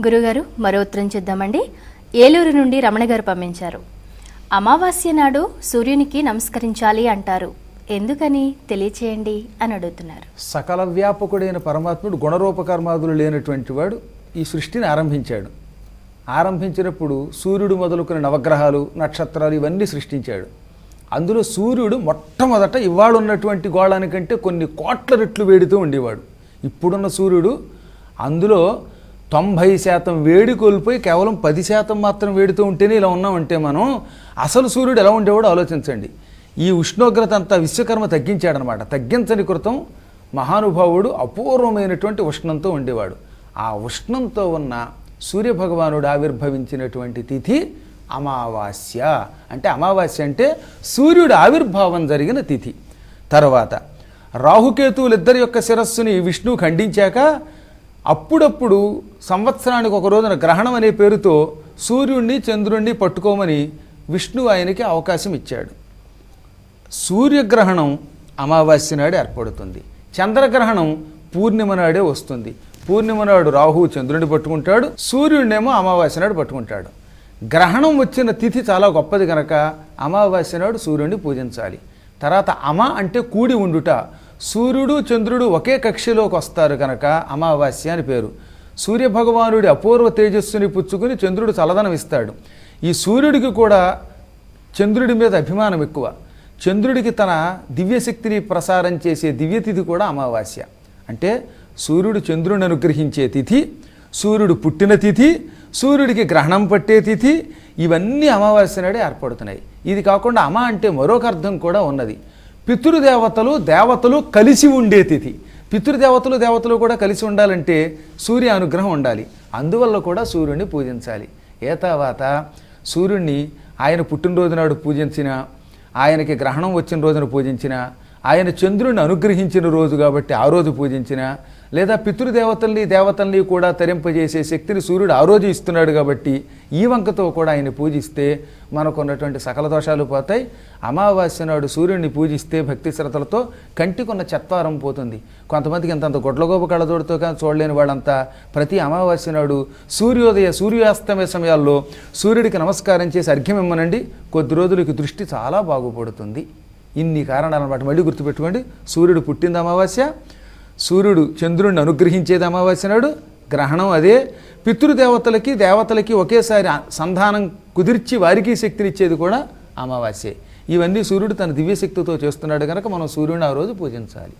గురుగారు మరో ఉత్తరం చూద్దామండి. ఏలూరు నుండి రమణ గారు పంపించారు. అమావాస్య నాడు సూర్యునికి నమస్కరించాలి అంటారు, ఎందుకని తెలియచేయండి అని అడుగుతున్నారు. సకల వ్యాపకుడైన పరమాత్ముడు గుణరూపకర్మాదులు లేనటువంటి వాడు ఈ సృష్టిని ఆరంభించాడు. ఆరంభించినప్పుడు సూర్యుడు మొదలుకున్న నవగ్రహాలు, నక్షత్రాలు ఇవన్నీ సృష్టించాడు. అందులో సూర్యుడు మొట్టమొదట ఇవాళ ఉన్నటువంటి గోళానికంటే కొన్ని కోట్ల రెట్లు వేడితో ఉండేవాడు. ఇప్పుడున్న సూర్యుడు అందులో 90% వేడి కోల్పోయి కేవలం 10% మాత్రం వేడితో ఉంటేనే ఇలా ఉన్నామంటే మనం అసలు సూర్యుడు ఎలా ఉండేవాడో ఆలోచించండి. ఈ ఉష్ణోగ్రత అంతా విశ్వకర్మ తగ్గించాడనమాట. తగ్గించని కృతం మహానుభావుడు అపూర్వమైనటువంటి ఉష్ణంతో ఉండేవాడు. ఆ ఉష్ణంతో ఉన్న సూర్యభగవానుడు ఆవిర్భవించినటువంటి తిథి అమావాస్య. అంటే అమావాస్య అంటే సూర్యుడు ఆవిర్భావం జరిగిన తిథి. తర్వాత రాహుకేతువులిద్దరి యొక్క శిరస్సుని విష్ణువు ఖండించాక అప్పుడప్పుడు సంవత్సరానికి ఒక రోజున గ్రహణం అనే పేరుతో సూర్యుడిని చంద్రుణ్ణి పట్టుకోమని విష్ణువు ఆయనకి అవకాశం ఇచ్చాడు. సూర్యగ్రహణం అమావాస్య నాడే ఏర్పడుతుంది. చంద్రగ్రహణం పూర్ణిమ నాడే వస్తుంది. పూర్ణిమ నాడు రాహు చంద్రుడిని పట్టుకుంటాడు, సూర్యుడినేమో అమావాస్య నాడు పట్టుకుంటాడు. గ్రహణం వచ్చిన తిథి చాలా గొప్పది కనుక అమావాస్య నాడు సూర్యుడిని పూజించాలి. తర్వాత అమ అంటే కూడి ఉండుట. సూర్యుడు చంద్రుడు ఒకే కక్షలోకి వస్తారు కనుక అమావాస్య అని పేరు. సూర్యభగవానుడి అపూర్వ తేజస్సుని పుచ్చుకుని చంద్రుడు చల్లదనం ఇస్తాడు. ఈ సూర్యుడికి కూడా చంద్రుడి మీద అభిమానం ఎక్కువ. చంద్రుడికి తన దివ్యశక్తిని ప్రసారం చేసే దివ్యతిథి కూడా అమావాస్య. అంటే సూర్యుడు చంద్రుడిని అనుగ్రహించే తిథి, సూర్యుడు పుట్టిన తిథి, సూర్యుడికి గ్రహణం పట్టే తిథి, ఇవన్నీ అమావాస్య నాడే ఏర్పడుతున్నాయి. ఇది కాకుండా అమ అంటే మరొక అర్థం కూడా ఉన్నది. పితృదేవతలు దేవతలు కలిసి ఉండే తిథి. పితృదేవతలు దేవతలు కూడా కలిసి ఉండాలంటే సూర్య అనుగ్రహం ఉండాలి. అందువల్ల కూడా సూర్యుడిని పూజించాలి. తర్వాత సూర్యుడిని ఆయన పుట్టినరోజు నాడు పూజించిన, ఆయనకి గ్రహణం వచ్చిన రోజున పూజించిన, ఆయన చంద్రుడిని అనుగ్రహించిన రోజు కాబట్టి ఆ రోజు పూజించిన, లేదా పితృదేవతల్ని దేవతల్ని కూడా తరింపజేసే శక్తిని సూర్యుడు ఆ రోజు ఇస్తున్నాడు కాబట్టి ఈ వంకతో కూడా ఆయన పూజిస్తే మనకు ఉన్నటువంటి సకల దోషాలు పోతాయి. అమావాస్య నాడు సూర్యుడిని పూజిస్తే భక్తి శ్రద్ధలతో కంటికున్న చెత్వారం పోతుంది. కొంతమందికి ఇంతంత గొడ్లగోప కళ్ళజోడుతో కానీ చూడలేని వాళ్ళంతా ప్రతి అమావాస్య నాడు సూర్యాస్తమయ సమయాల్లో సూర్యుడికి నమస్కారం చేసి అర్ఘ్యం ఇమ్మనండి. కొద్ది రోజులకి దృష్టి చాలా బాగుపడుతుంది. ఇన్ని కారణాలు అన్నమాట. మళ్ళీ గుర్తుపెట్టుకోండి, సూర్యుడు పుట్టింది అమావాస్య, సూర్యుడు చంద్రుడిని అనుగ్రహించేది అమావాస్య నాడు, గ్రహణం అదే, పితృదేవతలకి దేవతలకి ఒకేసారి సంధానం కుదిర్చి వారికి శక్తినిచ్చేది కూడా అమావాస్యే. ఇవన్నీ సూర్యుడు తన దివ్యశక్తితో చేస్తున్నాడు కనుక మనం సూర్యుడిని ఆ రోజు పూజించాలి.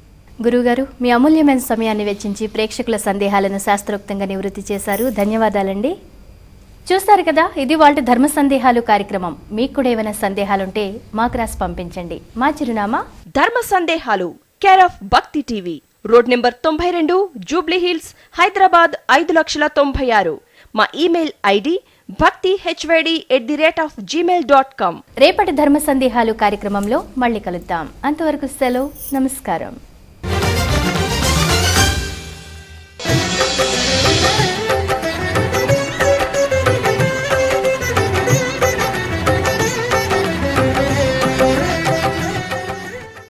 గురువుగారు, మీ అమూల్యమైన సమయాన్ని వెచ్చించి ప్రేక్షకుల సందేహాలను శాస్త్రోక్తంగా నివృత్తి చేశారు. ధన్యవాదాలండి. చూస్తారు కదా, ఇది వాళ్ళ ధర్మ సందేహాలు కార్యక్రమం. మీకు కూడా ఏమైనా సందేహాలుంటే మాకు రాసి పంపించండి. మా చిరునామా ధర్మ సందేహాలు, కేర్ ఆఫ్ భక్తి TV, road number 92, Jubilee hills, Hyderabad 5,96,000. మా ఇమెయిల్ ఐడి bhakti@gmail.com. రేపటి ధర్మ సందేహాలు కార్యక్రమంలో మళ్ళీ కలుద్దాం. అంతవరకు సెలవు, నమస్కారం.